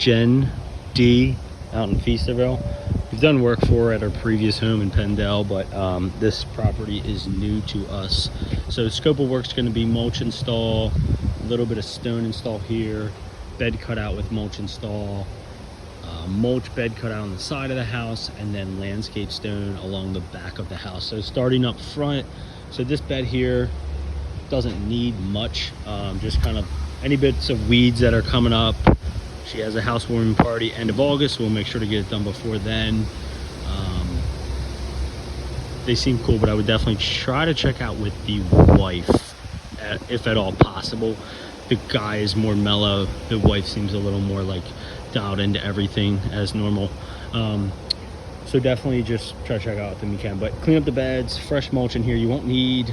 Jen D out in Feasterville. We've done work for her at our previous home in Pendle, but this property is new to us. So scope of work's going to be mulch install, a little bit of stone install here, bed cut out with mulch install, mulch bed cut out on the side of the house, and then landscape stone along the back of the house. So starting up front, so this bed here doesn't need much, just kind of any bits of weeds that are coming up. She has a housewarming party end of August, so we'll make sure to get it done before then. They seem cool, but I would definitely try to check out with the wife, if at all possible. The guy is more mellow, the wife seems a little more like dialed into everything as normal. So definitely just try to check out with them you can, but clean up the beds, fresh mulch in here. You won't need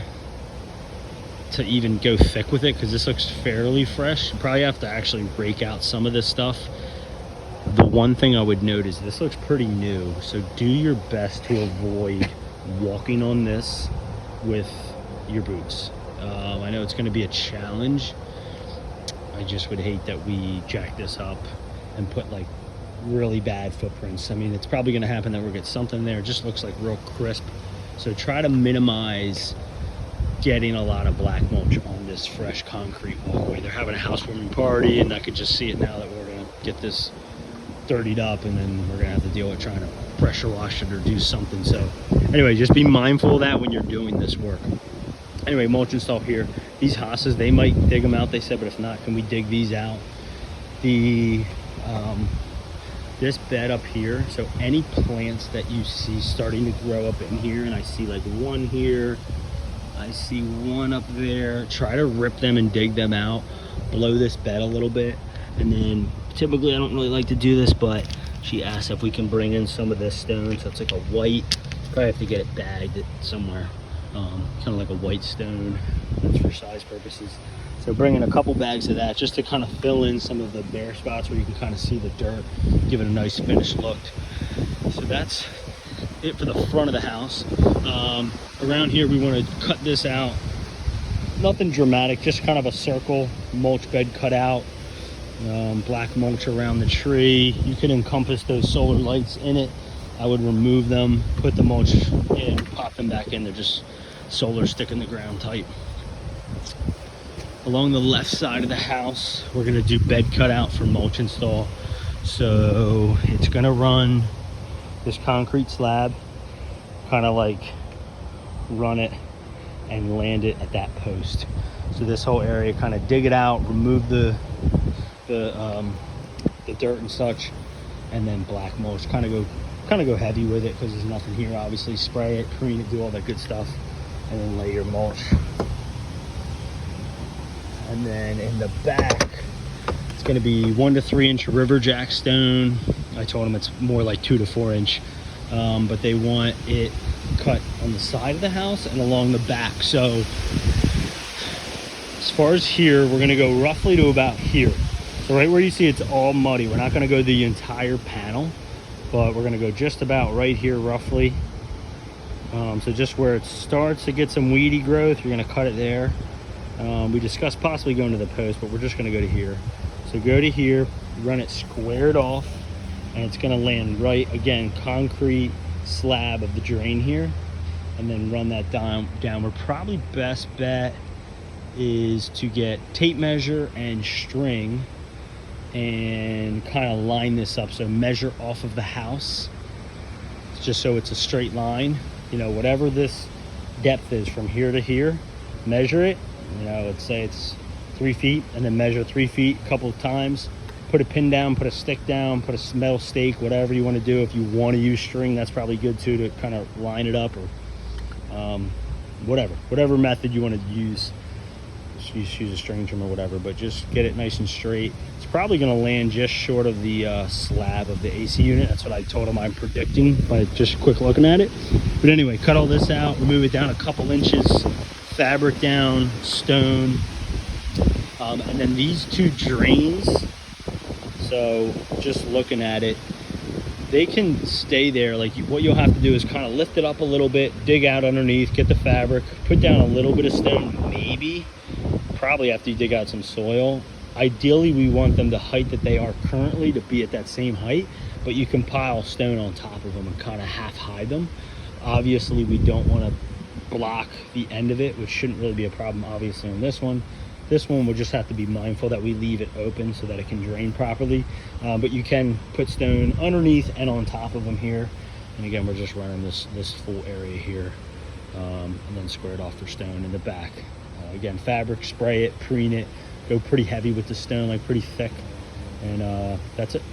to even go thick with it because this looks fairly fresh. You probably have to actually rake out some of this stuff. The one thing I would note is this looks pretty new, so do your best to avoid walking on this with your boots. I know it's going to be a challenge. I just would hate that we jack this up and put like really bad footprints. I mean, it's probably going to happen that we'll get something there. It just looks like real crisp, so try to minimize getting a lot of black mulch on this fresh concrete walkway. They're having a housewarming party, and I could just see it now that we're gonna get this dirtied up, and then we're gonna have to deal with trying to pressure wash it or do something. So anyway, just be mindful of that when you're doing this work. Anyway, mulch install here. These hosses, they might dig them out, they said, but if not, can we dig these out? The this bed up here, so any plants that you see starting to grow up in here, and I see like one here, I see one up there, try to rip them and dig them out, blow this bed a little bit, and then typically I don't really like to do this, but she asked if we can bring in some of this stone, so it's like a white, probably have to get it bagged somewhere, kind of like a white stone. That's for size purposes. So bring in a couple bags of that just to kind of fill in some of the bare spots where you can kind of see the dirt, give it a nice finished look. So that's it for the front of the house. Around here we want to cut this out, nothing dramatic, just kind of a circle mulch bed cut out, black mulch around the tree. You can encompass those solar lights in it. I would remove them, put the mulch in, pop them back in. They're just solar stick in the ground type. Along the left side of the house, we're going to do bed cut out for mulch install. So it's going to run this concrete slab, kind of like run it and land it at that post. So this whole area, kind of dig it out, remove the dirt and such, and then black mulch. Kind of go heavy with it because there's nothing here. Obviously, spray it, preen it, do all that good stuff, and then lay your mulch. And then in the back, it's going to be 1 to 3 inch river jack stone. I told them it's more like 2 to 4 inch, but they want it cut on the side of the house and along the back. So as far as here, we're going to go roughly to about here. So right where you see it's all muddy, we're not going to go the entire panel, but we're going to go just about right here roughly. So just where it starts to get some weedy growth, you're going to cut it there. We discussed possibly going to the post, but we're just going to go to here. So go to here, run it squared off, and it's going to land right, again, concrete slab of the drain here, and then run that downward. Probably best bet is to get tape measure and string and kind of line this up. So measure off of the house, just so it's a straight line. You know, whatever this depth is from here to here, measure it. You know, let's say it's 3 feet, and then measure 3 feet a couple of times. Put a pin down, put a stick down, put a metal stake, whatever you want to do. If you want to use string, that's probably good too, to kind of line it up, or whatever method you want to use. Just use a string trim or whatever, but just get it nice and straight. It's probably going to land just short of the slab of the AC unit. That's what I told them I'm predicting by just quick looking at it. But anyway, cut all this out, remove it down a couple inches, fabric down, stone, and then these two drains. So just looking at it, they can stay there. Like, what you'll have to do is kind of lift it up a little bit, dig out underneath, get the fabric, put down a little bit of stone, maybe, probably after you dig out some soil, Ideally, we want them the height that they are currently to be at that same height, but you can pile stone on top of them and kind of half hide them. Obviously, we don't want to block the end of it, which shouldn't really be a problem obviously on this one. This one we'll just have to be mindful that we leave it open so that it can drain properly, but you can put stone underneath and on top of them here. And again, we're just running this full area here, and then square it off for stone in the back. Again, fabric, spray it, preen it, go pretty heavy with the stone, like pretty thick, and that's it.